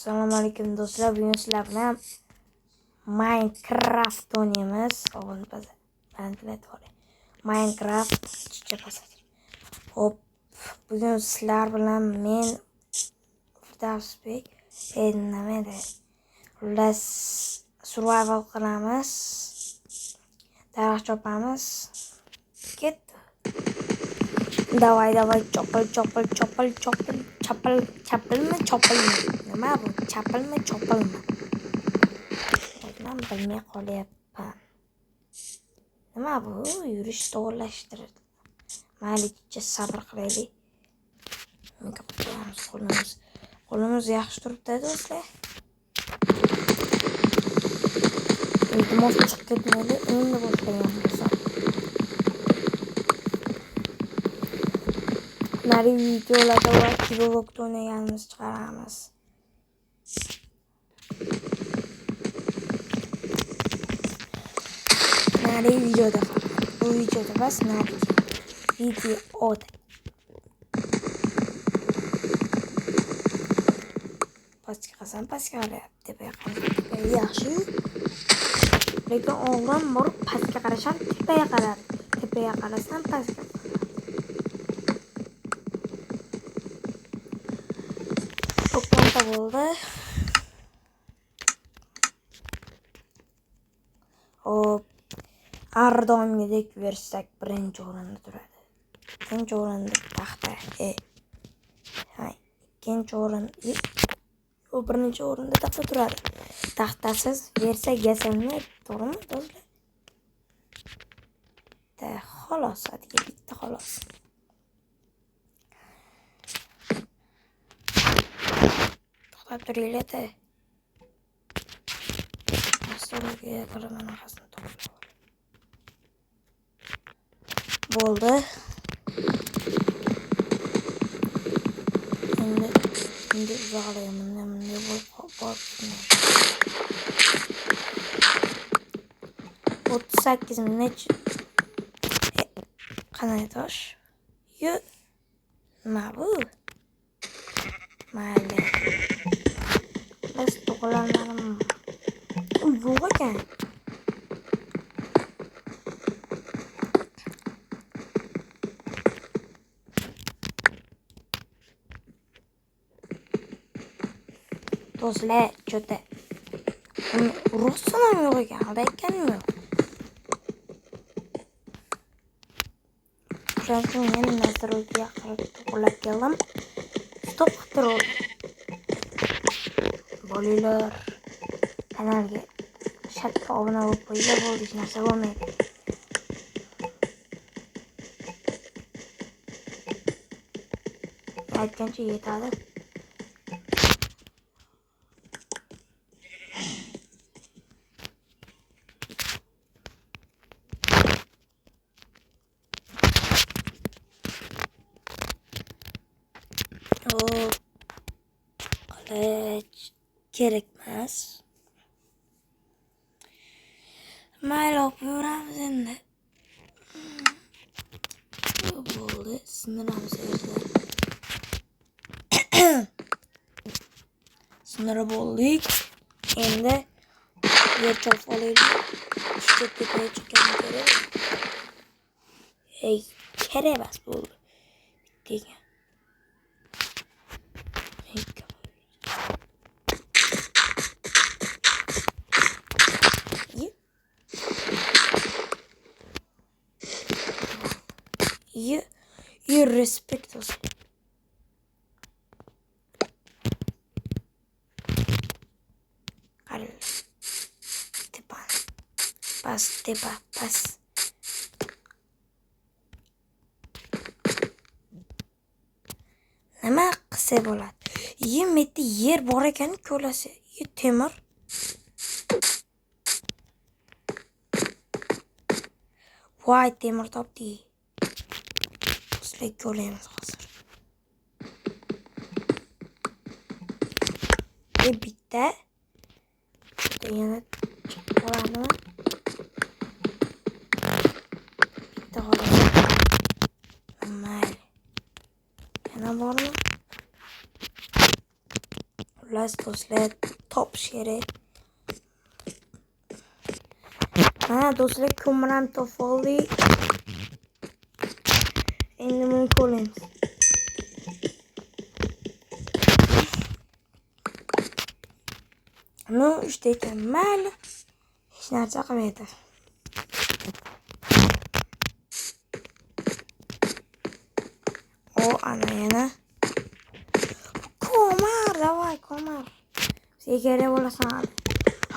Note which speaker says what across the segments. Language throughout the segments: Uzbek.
Speaker 1: Assalomu alaykum do'stlar. Bugun sizlar bilan Minecraft o'ynaymiz. Minecraft Hop, bugun sizlar bilan men Firdavsbek xullas survival qilamiz. Daraxt chopamiz. Ketdi. Davay chopil. Chopilmi? Nima bu? Chopilmi? Men bilmay qolyapman. Nima bu? Yurish to'g'rilashtiradi. Maylicha sabr qilaylik. Qo'limiz yaxshi turibdi do'stlar. Iltimos chiqib ketmaydi. Endi boshlayman bo'lsam. Nari videolarda va kibobokda o'ynaganimiz chiqaramiz. Nari videoda bu videoda bas nari videoda. Pastga qarayapti. Yaxshi. Lekin o'g'lim borib pastga qarasham tepaga qaradi. Tepaga qarasam pastga. To'qonta bo'ldi. Hop. Ardongidek versak birinchi o'rinda turadi. Ikkinchi o'rinda taxta. Ikkinchi o'rin birinchi o'rinda taxta turadi. Taxtasiz versak yasalmaydi, to'g'rimi do'stlar? Xolos, atga bitta xolos. To'xtab turinglar-da. Mas'ulga qaraman orqasini to'g'ri. Bo'ldi. Endi uzoqlayman. Bunday bo'lib 38 minut. Qanday tosh? Nima bu? Mayli. Biz to'g'rilanmadim. Yo'q ekan. Do'stlar, cho'ta. Rostdan ham yo'q ekan, aldayotganim yo'q. Shuning uchun men nastroyga qilib to'g'rilab keldim. Stop qilib turdim. Bo'linglar. Kanalga shartta obuna bo'lib qo'yinglar, bo'ldi, hech narsa bo'lmaydi. Aytgancha yetadi. Kerak emas. Mayli, o'qiyveramiz endi. Bo'ldi, sindiramiz endi. Sindirib bo'ldik. Endi yer chop olaylik. Ishga tepaga chiqqan kerak. Kerak emas bo'ldi. Bittaga. You respect us. Tepa. Nima qilsa bo'ladi? Meti yer bor ekan, ko'lasi. Temir. Voy, temir topdik. Sizlar ko'ramiz hozir. Bitta. Yana qo'yadimi? Bitta xolos. Mayli. Yana bormi? Xullas do'stlar, topish kerak. Mana do'stlar, ko'miram topib oldik. Endi buni ko'ramiz. No, ishda ekan, mayli. Hech narsa qilmaydi. O, ana yana. Ko'mar, davay, ko'mar. Bizga kerak bo'lasan.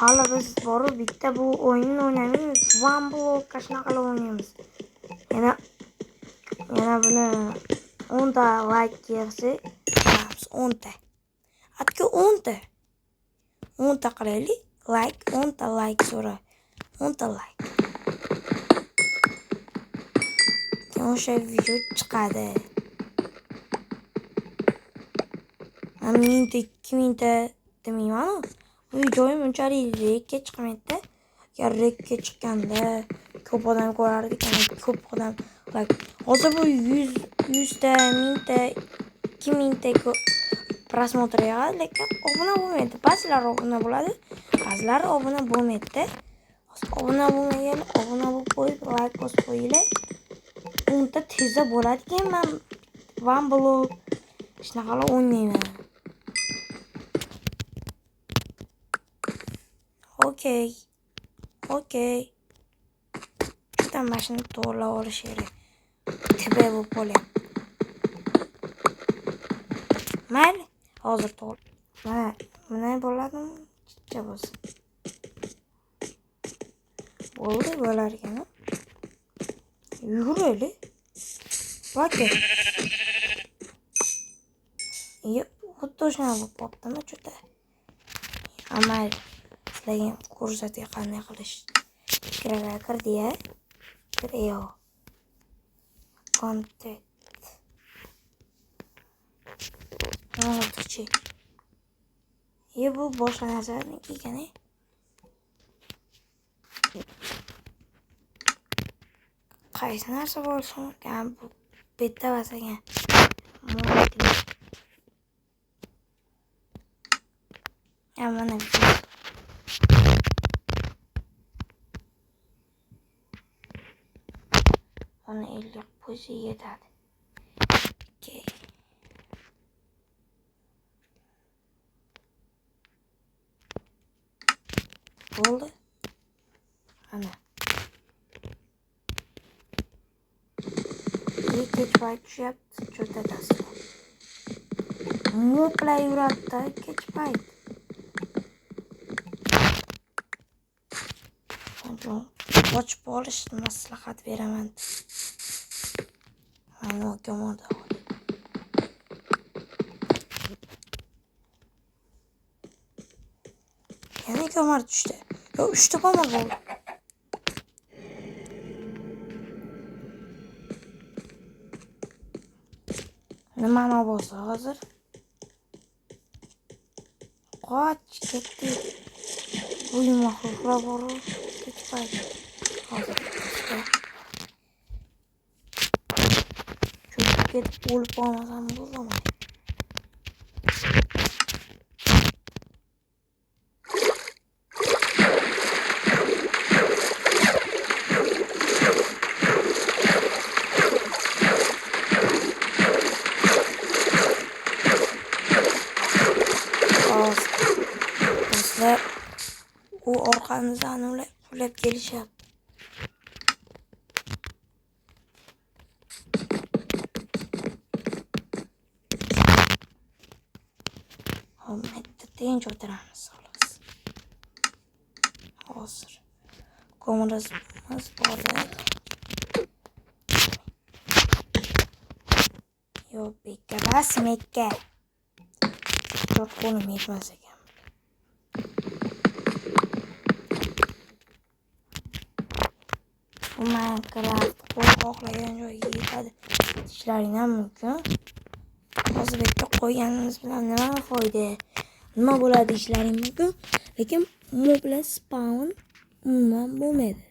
Speaker 1: Hali biz borib bitta bu o'yinni o'ynamaymiz. One block shunaqa qilib o'ynaymiz. Yana buni 10 ta like kelsa, 10 ta. Hatto 10 ta. 10 ta qilaylik. Like, 10 ta like so'ra. 10 ta like. Keyin o'sha video chiqadi. 1000 ta, 2000 ta demayman. Bu videoyim unchalik rekka chiqmaydi. Agar rekka chiqqanda ko'p odam ko'rar ekan, ko'p odam like. Hozir bu 100 ta, 1000 ta, 2000 ta prosmotr yig'adi, lekin obuna bo'lmaydi. Ba'zilar obuna bo'ladi, ba'zilar obuna bo'lmaydi. Obuna bo'lmagan, obuna bo'lib qo'yib, like bosib qo'yinglar. Unda tezda bo'ladi ekan, men one block shunaqa qilib o'ynayman. Okey. Juda mashina to'g'rilab olish kerak. Tibi bo'lib qolyapti. Mayli, hozir to'g'ri. Mana, bunday bo'ladimi? Chicha bo'lsin. Bo'ldi, bo'lar ekan. Yuguraylik. Bakki. Xuddi shuna bo'lib qolibdimi, juda. Amal sizlarga ko'rsatga qanday qilish kerak kirdi-ya. Video. Content. Ortiqcha. Bu boshqa narsalarni ekan. Qaysi narsa bo'lishi mumkin? Bu bitta basagan. Mana ona 50 qo'ysa yetadi. Okey. Bo'ldi. Ana. Kech payt tushyapti, cho'tadasi. Mo'play yuradi kech payt. Ochib olishni maslahat beraman. Mana ko'mada. Yana ko'mar tushdi. Yo, 3 ta ko'mar bo'ldi. Nima bo'lsa hozir? Qoch ketdi. Bu mahluqlar bor. Kech payt. Hozir. Ketib o'lib qolmasam bo'ladimi? Do'stlar, u orqamizdan ulab kelishyapti. Tinch o'tiramiz xolos. Hozir ko'mirimiz borda. Yo, bekka rasmekka. To'rt qo'lim yetmas ekan. Minecraft xohlagan joyga yetadi. Ishlaring ham mumkin. Hozir bekka qo'yganimiz bilan nima foyda? Nima bo'ladi ishlaring mumkin, lekin moblar spawn umuman bo'lmaydi.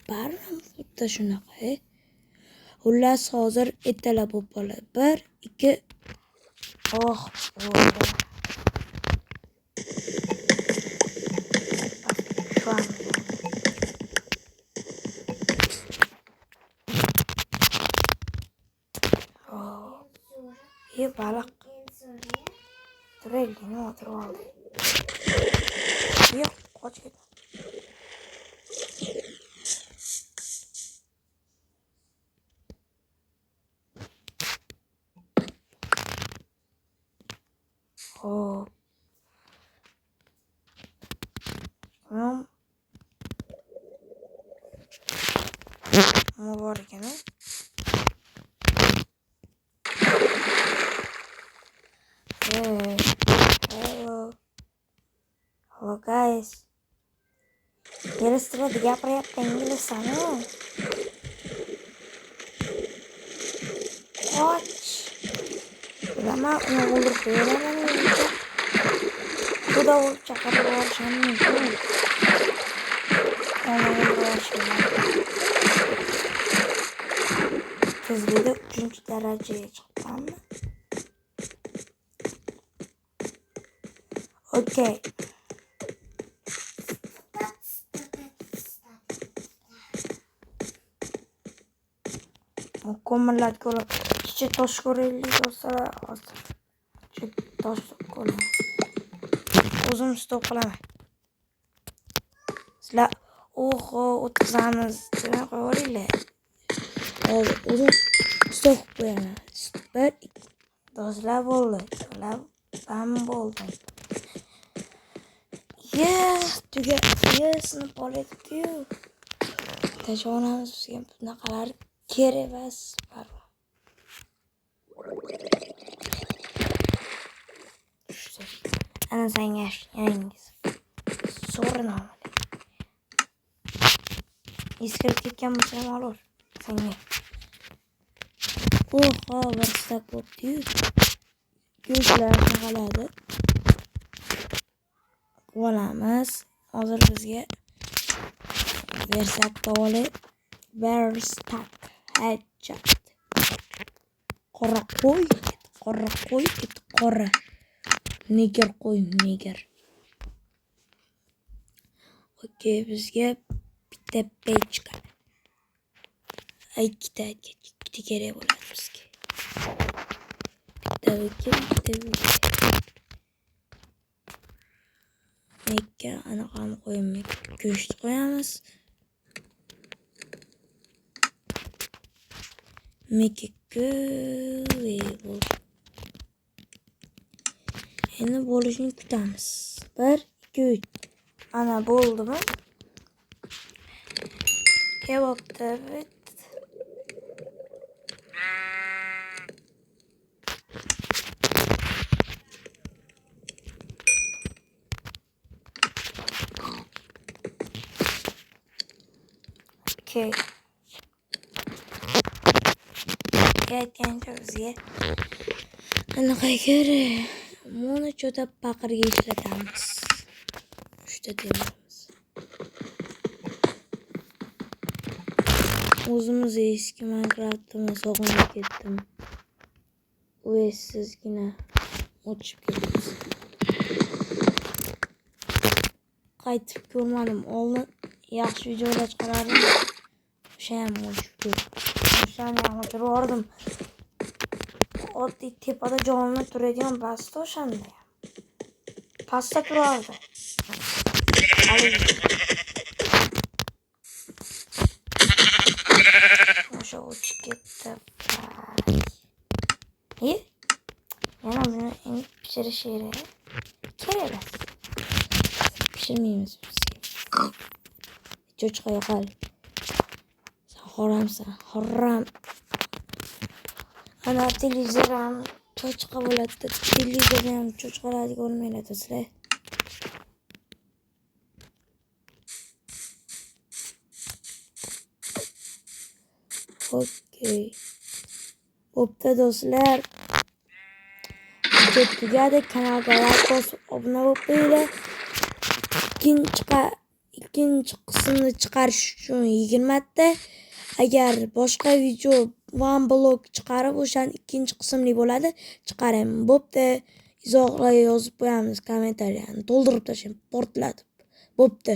Speaker 1: Barham xuddi shunaqa. Xullas hozir ertalab bo'lib qoladi. 1 2 oh bo'ldi. Şu an. Oh. İyi balık. Dur elini otur aldı. Yok kaç git. Oh. Tamam. Ama var gene. Hello. Hello guys. Yarısıra dia proyek İngiliz sana. Kaç. Lama olur böyle mi? Bu da olur çakar var şimdi. Onu var şimdi. Tezgahda 3. dereceye çıktım. Okey. Ko'mirlar ko'rib, ichi tosh ko'raylik bo'lsa, hozir. Tosh ko'raman. O'zim stop qilaman. Sizlar oho o'tkazamiz deb qo'yinglar. Hozir o'zim stop qo'yaman. Bir do'stlar bo'ldi. Ben bo'ldim. Sinib qoladi-yu. Tajovonamiz bizga bunaqalar kerak emas. Ana senga yangiz. So'rin olmadi. Eskirib ketgan bo'lsa ham olur. Senga. Oho, bir stak bo'pti-yu. Ko'zlar qoladi. Qolamiz. Hozir bizga versak to'g'ri. Verstack headshot. Qora qo'y, qora. Neger qo'y, neger. Okey, bizga bitta pechka. Ikkita kerak bo'ladi bizga. Bitta. Mekka anaqani qo'ymaylik. Go'sht qo'yamiz. Mekka bo'ldi. Endi bo'lishini kutamiz. 1 2 3. Ana bo'ldimi? Kebabda bit. Okey. Aytgancha bizga anaqa kerak. Buni cho'ta paqirga ishlatamiz. Uchta demaymiz. O'zimiz eski Minecraft'ni sog'inib ketdim. O'zsizgina o'chib ketdi. Qaytib ko'rmadim. Oldin yaxshi videolar chiqarardim. O'sha ham o'chib ketdi. O'shani ham o'chirib oddiy tepada jonli turadigan pasta o'shanda. Pasta turardi. O'sha o'chib ketdi. Yana buni endi pishirish kerak. Pishirmaymiz biz. Cho'chqa yo'qol. Sen harom. Ana televizor ham cho'chqa bo'ladi. Televizorda ham cho'chqalarni ko'rmaylar sizlar. Okey. Bo'pti do'stlar. Tugadi, kanalga like bosib obuna bo'linglar. Ikkinchi qismni chiqarish uchun 20 ta. Agar boshqa video one blok chiqarib o'shani ikkinchi qismli bo'ladi chiqaring. Bo'pti. Izohlar yozib qo'yamiz kommentariyani to'ldirib tashlang portlatib. Bo'pti.